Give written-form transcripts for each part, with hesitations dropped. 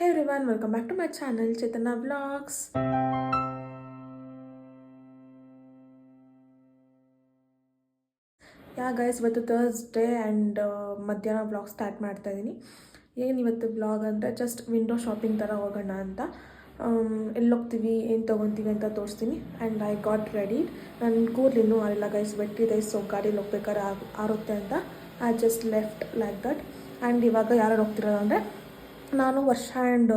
Hey everyone, welcome back to my channel Chaitanya Vlogs. Guys ಇವತ್ತು Thursday and ಮಧ್ಯಾಹ್ನ vlog start ಮಾಡ್ತಾ ಇದ್ದೀನಿ. ಏನು ಇವತ್ತು ವ್ಲಾಗ್ ಅಂದರೆ ಜಸ್ಟ್ ವಿಂಡೋ ಶಾಪಿಂಗ್ ಥರ ಹೋಗೋಣ ಅಂತ. ಎಲ್ಲಿ ಹೋಗ್ತೀವಿ, ಏನು ತೊಗೊತೀವಿ ಅಂತ ತೋರಿಸ್ತೀನಿ. And I got ready. ನನ್ನ ಕೂದಲು ಇನ್ನೂ ಆಗಿಲ್ಲ ಗೈಸ್, ಬೆಟ್ಟಿದೆ. ಸೊ ಗಾಡೀಲಿ ಹೋಗ್ಬೇಕಾದ್ರೆ ಆರುತ್ತೆ ಅಂತ I just left like that. And ಇವಾಗ ಯಾರು ಹೋಗ್ತಿರೋದು ಅಂದರೆ ನಾನು ವರ್ಷ ಆ್ಯಂಡ್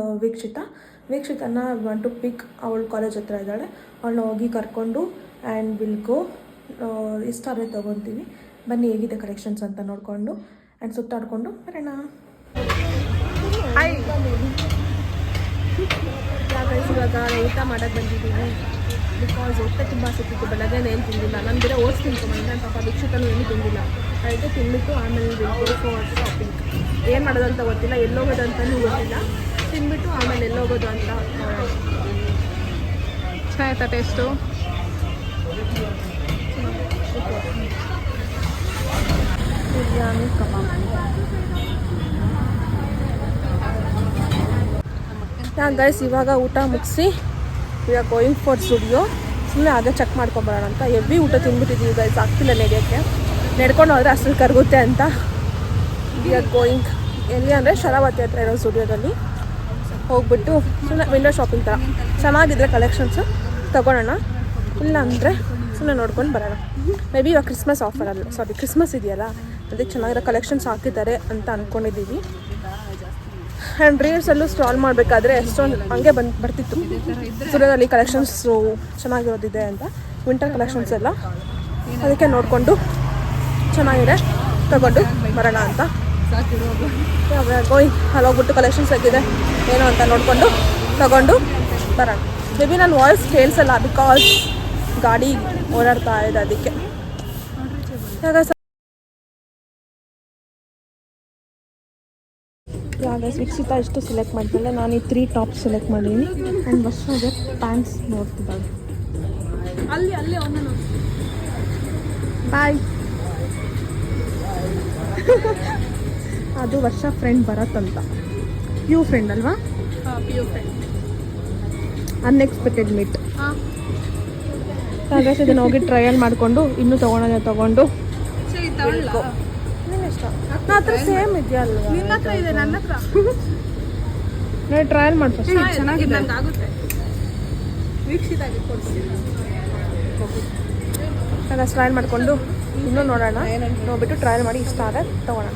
ವೀಕ್ಷಿತನ ವಾಂಟ್ ಟು ಪಿಕ್. ಅವಳು ಕಾಲೇಜ್ ಹತ್ರ ಇದ್ದಾಳೆ, ಅವಳನ್ನ ಹೋಗಿ ಕರ್ಕೊಂಡು ಆ್ಯಂಡ್ ವಿಲ್ ಗೋ. ಇಷ್ಟಾದ್ರೆ ತೊಗೊತೀವಿ. ಬನ್ನಿ ಹೇಗಿದೆ ಕಲೆಕ್ಷನ್ಸ್ ಅಂತ ನೋಡಿಕೊಂಡು ಆ್ಯಂಡ್ ಸುತ್ತಾಡಿಕೊಂಡು ಬರೋಣ. ಇವಾಗ ಊಟ ಮಾಡೋಕ್ಕೆ ಬಂದಿದ್ದೀವಿ. ಬಿಕಾಸ್ ಹೊಟ್ಟೆ ತುಂಬ ಸಿಕ್ಕಿತ್ತು, ಬೆಳಗ್ಗೆ ಏನು ತಿಂದಿಲ್ಲ. ನಾನು ಬೇರೆ ಓಟ್ಸ್ ತಿನ್ಕೊಂಬಂದೆ. ನನ್ನ ಪಾಪ ವೀಕ್ಷಿತನೂ ಏನೂ ತಿಂದಿಲ್ಲ. ಅದಕ್ಕೆ ತಿಂದ್ಬಿಟ್ಟು ಆಮೇಲೆ ಫಾರ್ ಶಾಪಿಂಗ್. ಏನು ಮಾಡೋದು ಅಂತ ಗೊತ್ತಿಲ್ಲ, ಎಲ್ಲೋಗೋದು ಅಂತಲೂ ಗೊತ್ತಿಲ್ಲ. ತಿಂದ್ಬಿಟ್ಟು ಆಮೇಲೆ ಎಲ್ಲೋಗೋದು ಅಂತ. ಚೆನ್ನಾಗಿತ್ತಾ ಟೇಸ್ಟು? ಬಿರಿಯಾನಿ ಕಬಾಬ್. ಗೈಸ್ ಇವಾಗ ಊಟ ಮುಗಿಸಿ ಇವಾಗ ಗೋಯಿಂಗ್ ಫಾರ್ ಸ್ಟುಡಿಯೋ. ಸುಮ್ಮನೆ ಅದೇ ಚೆಕ್ ಮಾಡ್ಕೊಂಬರೋಣ ಅಂತ. ಹೆವಿ ಊಟ ತಿಂದ್ಬಿಟ್ಟಿದ್ದೀವಿ ಗೈಸ್, ಆಗ್ತಿಲ್ಲ ನಡೆಯೋಕ್ಕೆ. ನಡ್ಕೊಂಡು ಹೋದರೆ ಅಷ್ಟಲ್ಲಿ ಕರಗುತ್ತೆ ಅಂತ. ಇವಾಗ ಗೋಯಿಂಗ್ ಎಲ್ಲಿ ಅಂದರೆ ಶರಾವತಿ ಹತ್ರ ಇರೋ ಸ್ಟುಡಿಯೋದಲ್ಲಿ ಹೋಗ್ಬಿಟ್ಟು ಸುಮ್ಮನೆ ವಿಂಡೋ ಶಾಪಿಂಗ್ ಥರ ಚೆನ್ನಾಗಿದ್ರೆ ಕಲೆಕ್ಷನ್ಸು ತೊಗೊಳೋಣ. ಇಲ್ಲ ಅಂದರೆ ಸುಮ್ಮನೆ ನೋಡ್ಕೊಂಡು ಬರೋಣ. ಮೇ ಬಿ ಇವಾಗ ಕ್ರಿಸ್ಮಸ್ ಆಫರಲ್ಲ, ಕ್ರಿಸ್ಮಸ್ ಇದೆಯಲ್ಲ, ಅದಕ್ಕೆ ಚೆನ್ನಾಗಿರೋ ಕಲೆಕ್ಷನ್ಸ್ ಹಾಕಿದ್ದಾರೆ ಅಂತ ಅಂದ್ಕೊಂಡಿದ್ದೀವಿ. ಆ್ಯಂಡ್ ರೀಲ್ಸಲ್ಲೂ ಸ್ಕ್ರಾಲ್ ಮಾಡಬೇಕಾದ್ರೆ ಎಷ್ಟೊಂದು ಹಂಗೆ ಬರ್ತಿತ್ತು ಸ್ಟುಡಿಯೋದಲ್ಲಿ ಕಲೆಕ್ಷನ್ಸು ಚೆನ್ನಾಗಿರೋದಿದೆ ಅಂತ, ವಿಂಟರ್ ಕಲೆಕ್ಷನ್ಸ್ ಎಲ್ಲ. ಅದಕ್ಕೆ ನೋಡಿಕೊಂಡು ಚೆನ್ನಾಗಿದೆ ತಗೊಂಡು ಬರೋಣ ಅಂತ. ಗೋಯಿಂಗ್ ಅಲ್ಲಿ ಹೋಗ್ಬಿಟ್ಟು ಕಲೆಕ್ಷನ್ಸ್ ಆಗಿದೆ ಏನು ಅಂತ ನೋಡಿಕೊಂಡು ತಗೊಂಡು ಬರೋಣ. ಮೇ ಬಿ ನನ್ನ ವಾಯ್ಸ್ ಕೇಳಿಸಲ್ಲ ಬಿಕಾಸ್ ಗಾಡಿ ಓಡಾಡ್ತಾ ಇದೆ, ಅದಕ್ಕೆ. ವೀಕ್ಷಿತ ಇಷ್ಟು ಸೆಲೆಕ್ಟ್ ಮಾಡ್ತಾಳೆ. ನಾನು ಈ 3 ಟಾಪ್ಸ್ ಸೆಲೆಕ್ಟ್ ಮಾಡಿದ್ದೀನಿ. ಆ್ಯಂಡ್ ವರ್ಷಗೆ ಪ್ಯಾಂಟ್ಸ್ ನೋಡ್ತಿದ್ದಾಳೆ. ಅಲ್ಲಿ ಬಾಯ್. ಅದು ವರ್ಷ ಫ್ರೆಂಡ್ ಭರತ್ ಅಂತ. ಪ್ಯೂ ಫ್ರೆಂಡ್ ಅಲ್ವಾ? PU friend. Unexpected meet. ಹಾಗಾಗಿ ಇದನ್ನು ಹೋಗಿ ಟ್ರಯಲ್ ಮಾಡಿಕೊಂಡು ಇನ್ನೂ ತೊಗೊಂಡು ನನ್ನ ಹತ್ರ ಸೇಮ್ ಇದೆಯಾ ಅಲ್ವಾ? ನಿನ್ನ ಹತ್ರ ಇದೆ, ನನ್ನ ಹತ್ರ ನೋಡಿ ಟ್ರಯಲ್ ಮಾಡಿ ಫಸ್ಟ್. ಚೆನ್ನಾಗಿದೆ, ಆಗುತ್ತೆ. ವೀಕ್ಷಿತಾಗಿ ಕೊಡ್ತೀನಿ. ಟ್ರಯಲ್ ಮಾಡಿಕೊಂಡು ಇನ್ನೂ ನೋಡೋಣ. ನೋಡ್ಬಿಟ್ಟು ಟ್ರಯಲ್ ಮಾಡಿ ಇಷ್ಟ ಆದರೆ ತೊಗೊಳೋಣ.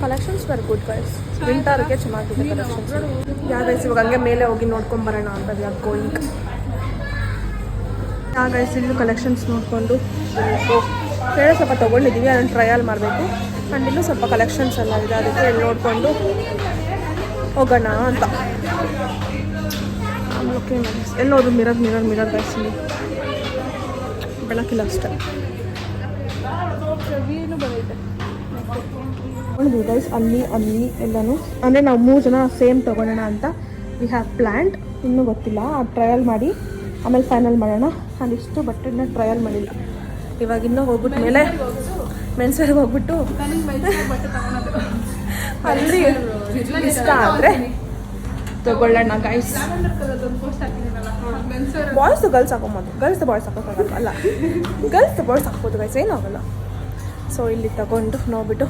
ಕಲೆಕ್ಷನ್ಸ್ ವೆರಿ ಗುಡ್ ಗೈಸ್, ವಿಂಟರ್ಗೆ ಚೆನ್ನಾಗಿದೆ ಕಲೆಕ್ಷನ್ಸ್. ಗೈಸ್ ಇವಾಗ ಹಂಗೆ ಮೇಲೆ ಹೋಗಿ ನೋಡ್ಕೊಂಬರೋಣ ಅಂತ ಗೋಯಿಂಗ್. ಗೈಸ್ ಇಲ್ಲೂ ಕಲೆಕ್ಷನ್ಸ್ ನೋಡಿಕೊಂಡು ಬೇರೆ ಸ್ವಲ್ಪ ತೊಗೊಂಡಿದ್ದೀವಿ, ಅದನ್ನು ಟ್ರಯಲ್ ಮಾಡಬೇಕು. ಆ್ಯಂಡ್ ಇಲ್ಲೂ ಸ್ವಲ್ಪ ಕಲೆಕ್ಷನ್ಸ್ ಎಲ್ಲ ಇದೆ, ಅದಕ್ಕೆ ಇಲ್ಲಿ ನೋಡಿಕೊಂಡು ಹೋಗೋಣ ಅಂತ. ಓಕೆ ಎಲ್ಲೋದು ಮಿರರ್ ಗೈಸ್, ಇಲ್ಲಿ ಬೆಳಕಿಲ್ಲ ಅಷ್ಟೇ. ನೋಡಿದ್ವಿ ಗೈಸ್ ಅಲ್ಲಿ ಎಲ್ಲನೂ. ಅಂದರೆ ನಾವು 3 ಜನ ಸೇಮ್ ತೊಗೊಳೋಣ ಅಂತ ವಿ ಹ್ಯಾವ್ ಪ್ಲ್ಯಾಂಡ್. ಇನ್ನೂ ಗೊತ್ತಿಲ್ಲ, ಟ್ರಯಲ್ ಮಾಡಿ ಆಮೇಲೆ ಫೈನಲ್ ಮಾಡೋಣ. ನಾನು ಇಷ್ಟು ಬಟ್ಟೆನ ಟ್ರಯಲ್ ಮಾಡಿಲ್ಲ. ಇವಾಗ ಇನ್ನೂ ಹೋಗ್ಬಿಟ್ಟು ಮೇಲೆ ಮೆನ್ಸ್ವೇರ್ಗೆ ಹೋಗ್ಬಿಟ್ಟು ಅಲ್ಲಿ ಇಷ್ಟ ಆದರೆ ತೊಗೊಳ್ಳೋಣ ಗೈಸ್. ಬಾಯ್ಸ್ ಗರ್ಲ್ಸ್ ಹಾಕೊಂಬೋದು, ಗರ್ಲ್ಸ್ ಬಾಯ್ಸ್ ಹಾಕೋಕ್ಕಾಗಲ್ಲ. ಅಲ್ಲ, ಗರ್ಲ್ಸ್ ಬಾಯ್ಸ್ ಹಾಕ್ಬೋದು ಗೈಸ್, ಏನೂ ಆಗೋಲ್ಲ. ಸೊ ಇಲ್ಲಿ ತಗೊಂಡು ನೋಡ್ಬಿಟ್ಟು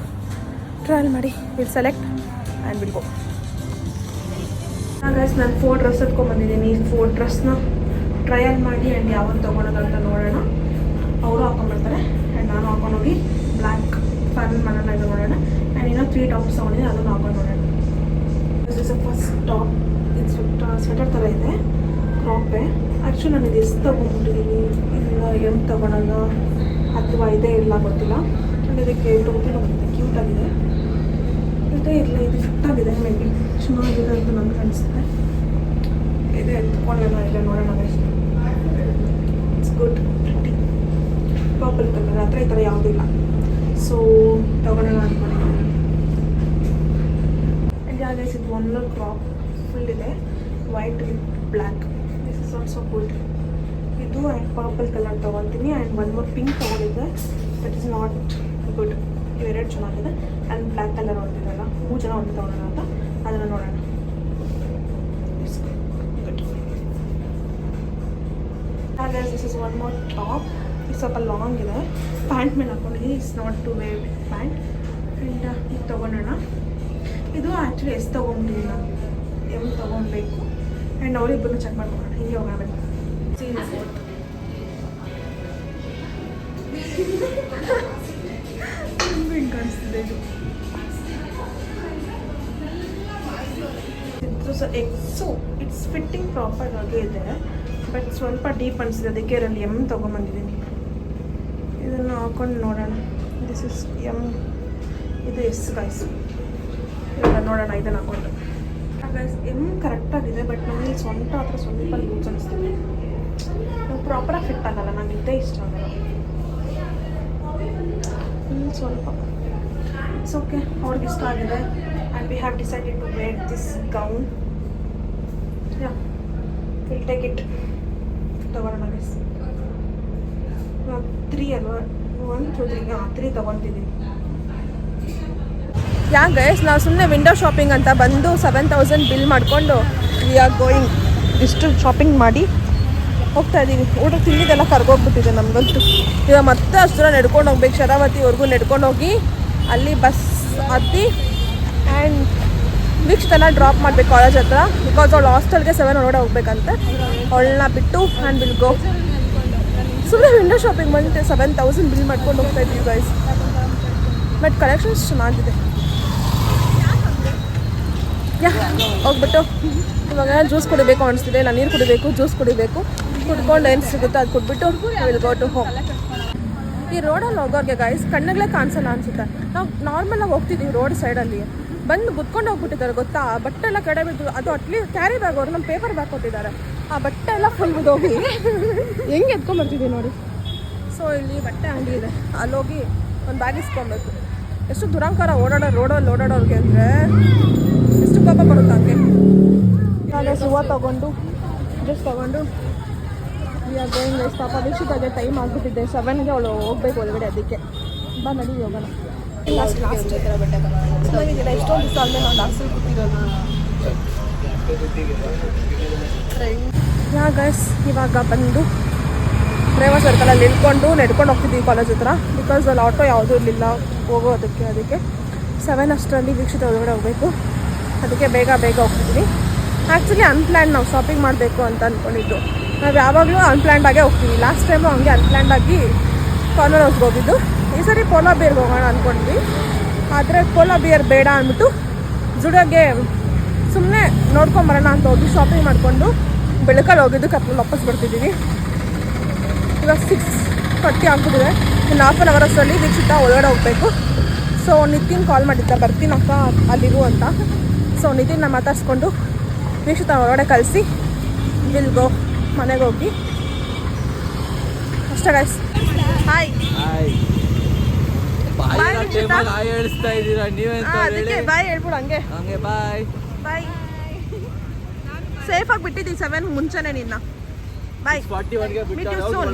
ಟ್ರಯಲ್ ಮಾಡಿ will select and will go. Guys ನಾನು 4 ಡ್ರೆಸ್ ಎತ್ಕೊಂಡ್ಬಂದಿದ್ದೀನಿ. ಈ 4 ಡ್ರೆಸ್ನ ಟ್ರಯಲ್ ಮಾಡಿ ಆ್ಯಂಡ್ ಯಾವಾಗ ತೊಗೊಳೋದು ಅಂತ ನೋಡೋಣ. ಅವರು ಹಾಕೊಂಡ್ಬರ್ತಾರೆ ಆ್ಯಂಡ್ ನಾನು ಹಾಕೊಂಡೋಗಿ ಬ್ಲ್ಯಾಕ್ ಫೈನಲ್ ಮಾಡೋಣ ಇದು ನೋಡೋಣ. ಆ್ಯಂಡ್ ಇನ್ನೂ 3 ಟಾಪ್ಸ್ ತೊಗೊಂಡಿದ್ದೀನಿ, ಅದನ್ನು ಹಾಕೊಂಡು ನೋಡೋಣ. ಫಸ್ಟ್ ಟಾಪ್ ಇದು ಸ್ವೆಟರ್ ಥರ ಇದೆ, ಕ್ರಾಪೇ. ಆ್ಯಕ್ಚುಲಿ ನಾನು ಇದು ಎಷ್ಟು ತೊಗೊಂಡ್ಬಿಟ್ಟಿದ್ದೀನಿ, ಇಲ್ಲ ಏನು ತೊಗೊಳೋದು ಅಥವಾ ಇದೇ ಇಲ್ಲ ಗೊತ್ತಿಲ್ಲ. ಆ್ಯಂಡ್ ಇದಕ್ಕೆ ಟೋಪಿನೂ ಬರುತ್ತೆ, ಕ್ಯೂಟಾಗಿದೆ. ಇದೇ ಇಲ್ಲ, ಇದು ಫಿಟ್ಟಾಗಿದೆ, ಮೇ ಬಿ ಚೆನ್ನಾಗಿದೆ ಅಂತ ನನಗೆ ಅನಿಸುತ್ತೆ. ಇದೇ ಎತ್ಕೊಳ್ಳೋಣ, ಇಲ್ಲ ನೋಡೋಣ. It's good, pretty purple colour ಹತ್ರ ಈ ಥರ ಯಾವುದೂ ಇಲ್ಲ. ಸೊ ತೊಗೊಳ್ಳೋಣ ಅಂದ್ಕೊಂಡಿದ್ದೀನಿ. ಗೈಸ್ ಇದು ಒಂದು ಕ್ರಾಪ್ ಫುಲ್ ಇದೆ, white with black. This is also good. ಇದು ಆ್ಯಂಡ್ ಪರ್ಪಲ್ ಕಲರ್ ತೊಗೊತೀನಿ. ಆ್ಯಂಡ್ 1 more ಪಿಂಕ್ ತೊಗೊಂಡಿದ್ದೆ, ದಟ್ ಇಸ್ ನಾಟ್ ಗುಡ್. ಇವೆರಡು ಚೆನ್ನಾಗಿದೆ. ಆ್ಯಂಡ್ ಬ್ಲ್ಯಾಕ್ ಕಲರ್ ಒಂದಿದೆಲ್ಲ, 3 ಜನ ಒಂದು ತೊಗೊಳೋಣ ಅಂತ ಅದನ್ನು ನೋಡೋಣ. Guys this is one more top. ಇದು ಸ್ವಲ್ಪ ಲಾಂಗ್ ಇದೆ, ಪ್ಯಾಂಟ್ ಮೇಲೆ ಹಾಕೊಂಡಿದ್ದೀನಿ. It's not to wear pant. And ಇದು ತೊಗೊಳೋಣ. ಇದು ಆ್ಯಕ್ಚುಲಿ ಎಷ್ಟು ತೊಗೊಂಡಿದ್ದೀನಿ ನಾನು, ಎಮ್ ತೊಗೊಳ್ಬೇಕು. ಆ್ಯಂಡ್ ಅವರಿಬ್ಬರು ಚೆಕ್ ಮಾಡ್ಕೊಳ್ಳೋಣ. ಹಿಂಗೆ ಹೋಗೋಣ ಬನ್ನಿ. ಸೀರಿಯಸ್ ಹಿಂಗೆ ಕಾಣಿಸ್ತಿದೆ ಇದು. ಎಕ್ಸು ಇಟ್ಸ್ ಫಿಟ್ಟಿಂಗ್ ಪ್ರಾಪರ್ ಆಗಿ ಇದೆ, ಬಟ್ ಸ್ವಲ್ಪ ಡೀಪ್ ಅನಿಸಿದೆ, ಅದಕ್ಕೆ ಇದರಲ್ಲಿ ಎಮ್ ತೊಗೊಂಬಂದಿದ್ದೀನಿ. ಇದನ್ನು ಹಾಕೊಂಡು ನೋಡೋಣ. ದಿಸ್ ಇಸ್ ಎಮ್, ಇದು ಎಸ್ ಗೈಸ್. ಇವಾಗ ನೋಡೋಣ ಇದನ್ನು ಹಾಕೊಂಡು. ಗೈಸ್ ಎಮ್ ಕರೆಕ್ಟಾಗಿದೆ, ಬಟ್ ನಮಗೆ ಸೊಂಟ ಹತ್ರ ಸ್ವಲ್ಪ ಲೂಸ್ ಅನಿಸ್ತಿದೆ. ಪ್ರಾಪರಾಗಿ ಫಿಟ್ ಆಗಲ್ಲ, ನಂಗೆ ಇದ್ದೇ ಇಷ್ಟ ಆಗಲ್ಲ. ಸ್ವಲ್ಪ ಇಟ್ಸ್ ಓಕೆ, ಅವ್ರಿಗೆ ಇಷ್ಟ ಆಗಿದೆ. And we have decided to wear this gown. Yeah will take it. ತೊಗೊಳ್ಳೋಣ ಗೈಸ್. 3 ಅಲ್ವಾ, 1 2 3 3 ತೊಗೊತಿದ್ದೀನಿ. ಯಾ ಗೈಸ್, ನಾವು ಸುಮ್ಮನೆ ವಿಂಡೋ ಶಾಪಿಂಗ್ ಅಂತ ಬಂದು 7,000 ಬಿಲ್ ಮಾಡಿಕೊಂಡು ವಿ ಆರ್ ಗೋಯಿಂಗ್. ಇಷ್ಟು ಶಾಪಿಂಗ್ ಮಾಡಿ ಹೋಗ್ತಾ ಇದ್ದೀವಿ. ಊಟ ತಿಂದಿದ್ದೆಲ್ಲ ಕರ್ಗೋಗ್ಬಿಟ್ಟಿದೆ ನಮಗಂತೂ. ಇವಾಗ ಮತ್ತೆ ಅಷ್ಟು ದೂರ ನಡ್ಕೊಂಡು ಹೋಗ್ಬೇಕು, ಶರಾವತಿವರೆಗೂ ನಡ್ಕೊಂಡು ಹೋಗಿ ಅಲ್ಲಿ ಬಸ್ ಹತ್ತಿ ಆ್ಯಂಡ್ ವೀಕ್ಷತೆಲ್ಲ ಡ್ರಾಪ್ ಮಾಡಬೇಕು ಕಾಲೇಜ್ ಹತ್ರ. ಬಿಕಾಸ್ ಅವಳು ಹಾಸ್ಟೆಲ್ಗೆ 7 ಒಳಗಡೆ ಹೋಗ್ಬೇಕಂತೆ. ಅವಳನ್ನ ಬಿಟ್ಟು ಆ್ಯಂಡ್ ವಿಲ್ ಗೋ. ಸುಮ್ಮನೆ ವಿಂಡೋ ಶಾಪಿಂಗ್ ಬಂದಿದೆ, 7,000 ಬಿಲ್ ಮಾಡ್ಕೊಂಡು ಹೋಗ್ತಾ ಇದ್ದೀವಿ ಗೈಸ್. ಬಟ್ ಕಲೆಕ್ಷನ್ಸ್ ಚೆನ್ನಾಗಿದೆ. ಯಾ ಹೋಗ್ಬಿಟ್ಟು ಇವಾಗ ಜ್ಯೂಸ್ ಕುಡಿಬೇಕು ಅನಿಸ್ತಿದೆ. ಇಲ್ಲ ನೀರು ಕುಡಿಬೇಕು, ಜ್ಯೂಸ್ ಕುಡಿಬೇಕು. ಕುಡ್ಕೊಂಡು ಏನು ಸಿಗುತ್ತೋ ಅದು ಕುಡ್ಬಿಟ್ಟು ವಿಲ್ ಗೋ ಟು ಹೋಮ್. ಈ ರೋಡಲ್ಲಿ ಹೋಗೋರಿಗೆ ಗೈಸ್ ಕಣ್ಣಿಗೆ ಕಾಣಿಸಲ್ಲ ಅನಿಸುತ್ತೆ. ನಾವು ನಾರ್ಮಲಾಗಿ ಹೋಗ್ತಿದ್ದೀವಿ ರೋಡ್ ಸೈಡಲ್ಲಿ, ಬಂದು ಗುದ್ಕೊಂಡು ಹೋಗ್ಬಿಟ್ಟಿದ್ದಾರೆ ಗೊತ್ತಾ. ಬಟ್ಟೆ ಎಲ್ಲ ಕಡೆ ಬಿದ್ದು, ಅದು ಅಟ್ಲೀಸ್ಟ್ ಕ್ಯಾರಿ ಬ್ಯಾಗ್ ಅವರು ನಮ್ಮ ಪೇಪರ್ ಬ್ಯಾಗ್ ಕೊಟ್ಟಿದ್ದಾರೆ. ಆ ಬಟ್ಟೆ ಎಲ್ಲ ಫುಲ್ ಬಿದ್ದೋಗಿ ಹೆಂಗೆ ಎತ್ಕೊಂಡ್ಬರ್ತಿದ್ದೀವಿ ನೋಡಿ. ಸೊ ಇಲ್ಲಿ ಬಟ್ಟೆ ಅಂಗಡಿ ಇದೆ, ಅಲ್ಲೋಗಿ ಒಂದು ಬ್ಯಾಗ್ ಇಸ್ಕೊಬೇಕು. ಎಷ್ಟು ದುರಂಕಾರ ರೋಡಲ್ಲಿ ಓಡಾಡೋರಿಗೆ ಅಂದರೆ ಎಷ್ಟು ಕೋಪ ಬರುತ್ತೆ ಹಂಗೆ. ಹಾಗೆ ಹೂವು ತೊಗೊಂಡು ಡ್ರೆಸ್ ತೊಗೊಂಡು ವಿ ಆರ್ ಗೋಯಿಂಗ್ ಗೈಸ್. ಪಾಪ ವೀಕ್ಷಿತಾಗೆ ಟೈಮ್ ಆಗಿಬಿಟ್ಟಿದೆ, 7ಗೆ ಅವಳು ಹೋಗ್ಬೇಕು ಒಳಗಡೆ. ಅದಕ್ಕೆ ಬಾ ನಡಿ ಹೋಗೋಣ. ಚೆನ್ನಾಗಿದ್ದಿಲ್ಲ, ಎಷ್ಟೊಂದು ದಿವಸ ಅಲ್ಲೇ ನಾವು ಲಾಸ್ಟಲ್ಲಿ ಕೂತಿರೋದು. ಯಾ ಗೈಸ್, ಇವಾಗ ಬಂದು ರೇವಾ ಸರ್ಕಲಲ್ಲಿ ಇಳ್ಕೊಂಡು ನಡ್ಕೊಂಡು ಹೋಗ್ತಿದ್ದೀವಿ ಕಾಲೇಜ್ ಹತ್ರ. ಬಿಕಾಸ್ ಅಲ್ಲಿ ಆಟೋ ಯಾವುದೂ ಇರಲಿಲ್ಲ ಹೋಗೋದಕ್ಕೆ. ಅದಕ್ಕೆ 7 ಅಷ್ಟರಲ್ಲಿ ವೀಕ್ಷಿತ ಒಳಗಡೆ ಹೋಗಬೇಕು. ಅದಕ್ಕೆ ಬೇಗ ಹೋಗ್ತಿದ್ದೀವಿ. ಆ್ಯಕ್ಚುಲಿ ಅನ್ಪ್ಲ್ಯಾನ್ಡ್ ನಾವು ಶಾಪಿಂಗ್ ಮಾಡಬೇಕು ಅಂತ ಅಂದ್ಕೊಂಡಿದ್ದು. ನಾವು ಯಾವಾಗಲೂ ಅನ್ಪ್ಲ್ಯಾನ್ಡಾಗೇ ಹೋಗ್ತೀವಿ. ಲಾಸ್ಟ್ ಟೈಮು ಹಂಗೆ ಅನ್ಪ್ಲ್ಯಾನ್ಡಾಗಿ ಕಾರ್ನರ್ ಹೌಸ್ಗೆ ಹೋಗಿದ್ದು. ಈ ಸರಿ ಪೋಲೋ ಬಿಯರ್ಗೆ ಹೋಗೋಣ ಅಂದ್ಕೊಂಡ್ವಿ. ಆದರೆ ಪೋಲೋ ಬಿಯರ್ ಬೇಡ ಅಂದ್ಬಿಟ್ಟು ಜುಡಿಯೋಗೆ ಸುಮ್ಮನೆ ನೋಡ್ಕೊಂಬರೋಣ ಅಂತ ಹೋಗಿ ಶಾಪಿಂಗ್ ಮಾಡಿಕೊಂಡು ಬೆಳಕಲ್ಲಿ ಹೋಗಿದ್ದು ಕತ್ಲಲ್ಲಿ ವಾಪಸ್ ಬರ್ತಿದ್ದೀವಿ. ಇವಾಗ 6:30 ಆಗ್ಬಿಟ್ಟಿದೆ. ಇನ್ನು ಹಾಫ್ ಆನ್ ಅವರ್ ಅಷ್ಟರಲ್ಲಿ ವೀಕ್ಷಿತ ಒಳಗಡೆ ಹೋಗಬೇಕು. ಸೊ ನಿತಿನ್ ಕಾಲ್ ಮಾಡಿದ್ದ, ಬರ್ತೀನಕ್ಕ ಅಲ್ಲಿಗೂ ಅಂತ. ಸೊ ನಿತಿನ್ನ ಮಾತಾಡಿಸ್ಕೊಂಡು ವೀಕ್ಷಿತ ಒಳಗಡೆ ಕಳಿಸಿ ವಿಲ್ ಗೋ ಮನೆಗೆ ಹೋಗಿ ಅಷ್ಟೇ ಗೈಸ್. ಹಾಯ್ ಅದಕ್ಕೆ ಬಾಯ್ ಹೇಳ್ಬಿಡು. ಹಂಗೆ ಬಾಯ್ ಸೇಫಾಗಿ ಬಿಟ್ಟಿದ್ದೀವಿ 7 ಮುಂಚೆನೆ ನಿನ್ನ. Bye meet you soon.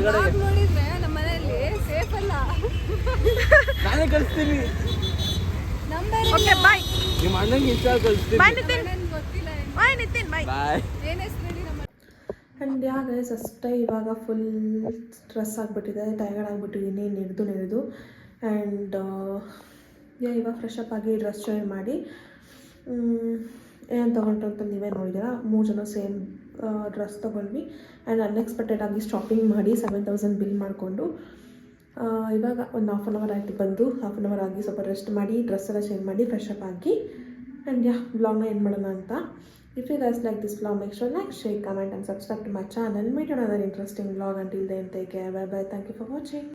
Okay bye. Bye Nitin bye. And yeah guys ಅಷ್ಟೇ, ಇವಾಗ ಫುಲ್ ಸ್ಟ್ರೆಸ್ ಆಗಿಬಿಟ್ಟಿದೆ, ಟಯರ್ಡ್ ಆಗಿಬಿಟ್ಟಿದ್ದೀನಿ ನೆನೆದು. ಆ್ಯಂಡ್ ಇವಾಗ ಫ್ರೆಶ್ ಅಪ್ ಆಗಿ ಡ್ರೆಸ್ ಚೇಂಜ್ ಮಾಡಿ ಏನು ತೊಗೊಂಡ್ರು ಅಂತ ನೀವೇ ನೋಡಿದ್ದೀರಾ. 3 ಜನ ಸೇಮ್ ಡ್ರೆಸ್ ತೊಗೊಂಡ್ವಿ. ಆ್ಯಂಡ್ ಅನ್ಎಕ್ಸ್ಪೆಕ್ಟೆಡ್ ಆಗಿ ಶಾಪಿಂಗ್ ಮಾಡಿ 7,000 ಬಿಲ್ ಮಾಡಿಕೊಂಡು ಇವಾಗ ಒಂದು ಹಾಫ್ ಆನ್ ಅವರ್ ಆಯಿತು ಬಂದು. ಹಾಫ್ ಆನ್ ಅವರ್ ಆಗಿ ಸ್ವಲ್ಪ ರೆಸ್ಟ್ ಮಾಡಿ ಡ್ರೆಸ್ ಎಲ್ಲ ಚೇಂಜ್ ಮಾಡಿ ಫ್ರೆಶ್ ಅಪ್ ಆಗಿ ಆ್ಯಂಡ್ ಬ್ಲಾಗ್ನ ಏನು ಮಾಡೋಣ ಅಂತ. If you guys like this vlog, make sure like, share, comment and subscribe to my channel. Meet another interesting vlog. Until then, take care. Bye bye. Thank you for watching.